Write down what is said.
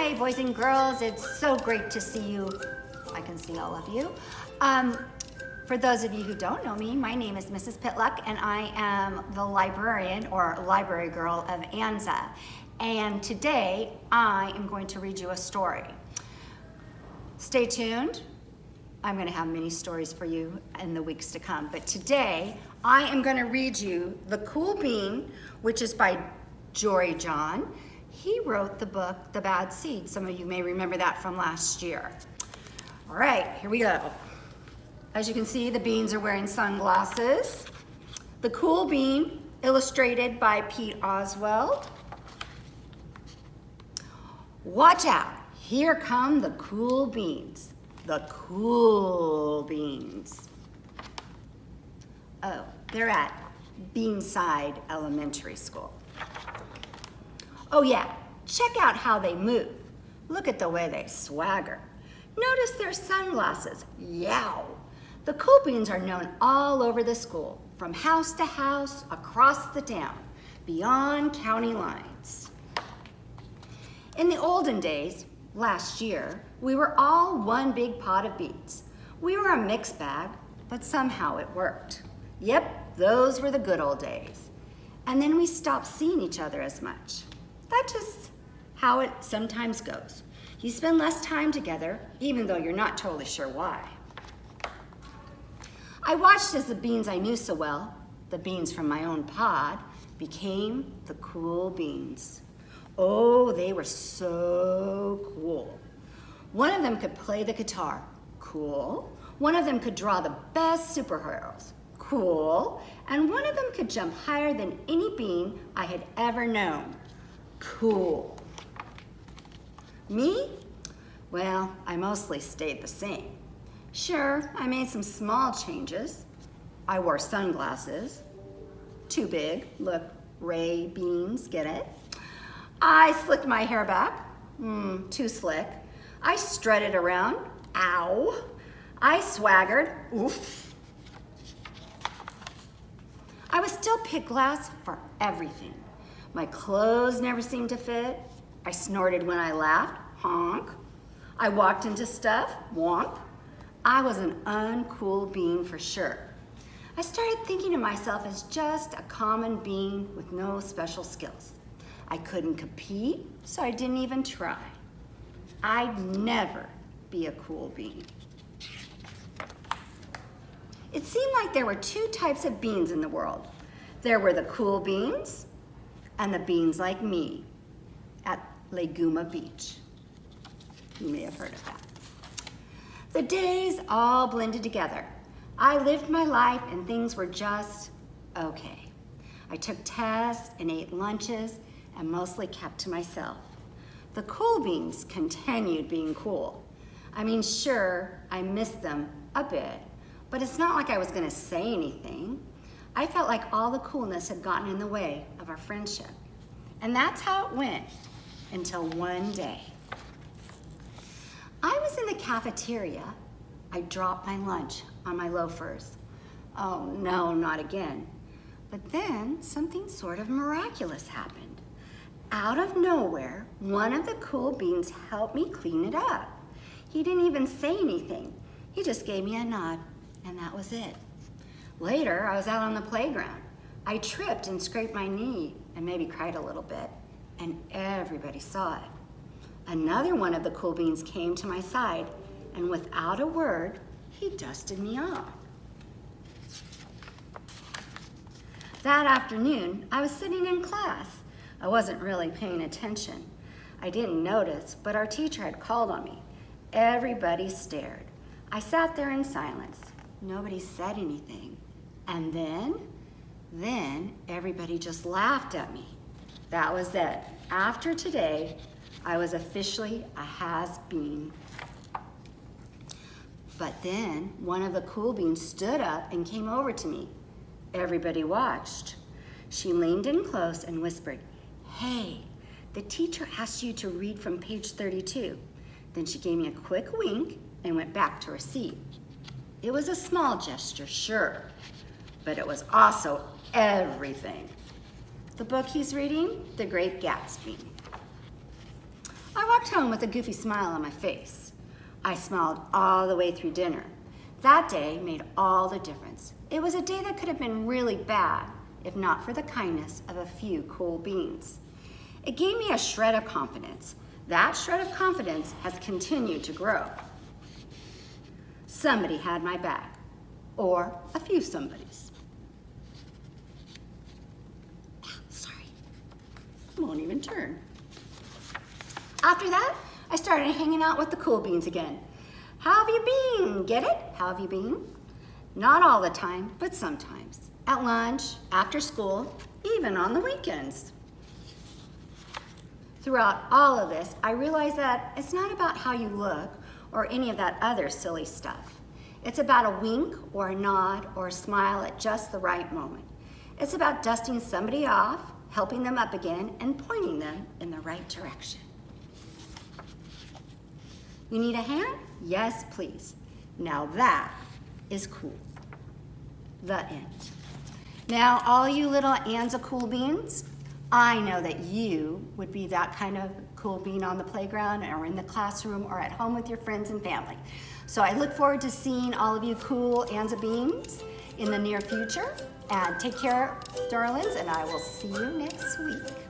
Hi, boys and girls. It's so great to see you. I can see all of you. For those of you who don't know me, my name is Mrs. Pittluck, and I am the librarian or library girl of Anza. And today, I am going to read you a story. Stay tuned. I'm going to have many stories for you in the weeks to come. But today, I am going to read you The Cool Bean, which is by Jory John. He wrote the book, The Bad Seed. Some of you may remember that from last year. All right, here we go. As you can see, the beans are wearing sunglasses. The Cool Bean, illustrated by Oswald. Watch out, here come the cool beans. The cool beans. Oh, they're at Beanside Elementary School. Oh yeah, check out how they move. Look at the way they swagger. Notice their sunglasses, yow. The cool beans are known all over the school, from house to house, across the town, beyond county lines. In the olden days, last year, we were all one big pot of beans. We were a mixed bag, but somehow it worked. Yep, those were the good old days. And then we stopped seeing each other as much. That's just how it sometimes goes. You spend less time together, even though you're not totally sure why. I watched as the beans I knew so well, the beans from my own pod, became the cool beans. Oh, they were so cool. One of them could play the guitar, cool. One of them could draw the best superheroes, cool. And one of them could jump higher than any bean I had ever known, cool. Me? Well, I mostly stayed the same. Sure, I made some small changes. I wore sunglasses. Too big, look, Ray beans, get it? I slicked my hair back, too slick. I strutted around, ow. I swaggered, oof. I was still picked last for everything. My clothes never seemed to fit. I snorted when I laughed, honk. I walked into stuff, wonk. I was an uncool bean for sure. I started thinking of myself as just a common bean with no special skills. I couldn't compete, so I didn't even try. I'd never be a cool bean. It seemed like there were two types of beans in the world. There were the cool beans and the beans like me at Laguna Beach. You may have heard of that. The days all blended together. I lived my life and things were just okay. I took tests and ate lunches and mostly kept to myself. The cool beans continued being cool. I mean, sure, I missed them a bit, but it's not like I was gonna say anything. I felt like all the coolness had gotten in the way of our friendship. And that's how it went until one day. I was in the cafeteria. I dropped my lunch on my loafers. Oh no, not again. But then something sort of miraculous happened. Out of nowhere, one of the cool beans helped me clean it up. He didn't even say anything. He just gave me a nod, and that was it. Later, I was out on the playground. I tripped and scraped my knee and maybe cried a little bit, and everybody saw it. Another one of the cool beans came to my side, and without a word, he dusted me off. That afternoon, I was sitting in class. I wasn't really paying attention. I didn't notice, but our teacher had called on me. Everybody stared. I sat there in silence. Nobody said anything. And then everybody just laughed at me. That was it. After today, I was officially a has-been. But then one of the cool beans stood up and came over to me. Everybody watched. She leaned in close and whispered, "Hey, the teacher asked you to read from page 32. Then she gave me a quick wink and went back to her seat. It was a small gesture, sure, but it was also everything. The book he's reading, The Great Gatsby. I walked home with a goofy smile on my face. I smiled all the way through dinner. That day made all the difference. It was a day that could have been really bad if not for the kindness of a few cool beans. It gave me a shred of confidence. That shred of confidence has continued to grow. Somebody had my back, or a few somebodies. Sorry, I won't even turn. After that, I started hanging out with the cool beans again. How have you been? Get it? How have you been? Not all the time, but sometimes. At lunch, after school, even on the weekends. Throughout all of this, I realized that it's not about how you look or any of that other silly stuff. It's about a wink or a nod or a smile at just the right moment. It's about dusting somebody off, helping them up again, and pointing them in the right direction. You need a hand? Yes, please. Now that is cool. The end. Now, all you little Anza cool beans, I know that you would be that kind of cool bean on the playground or in the classroom or at home with your friends and family. So I look forward to seeing all of you cool Anza beans in the near future. And take care, darlings, and I will see you next week.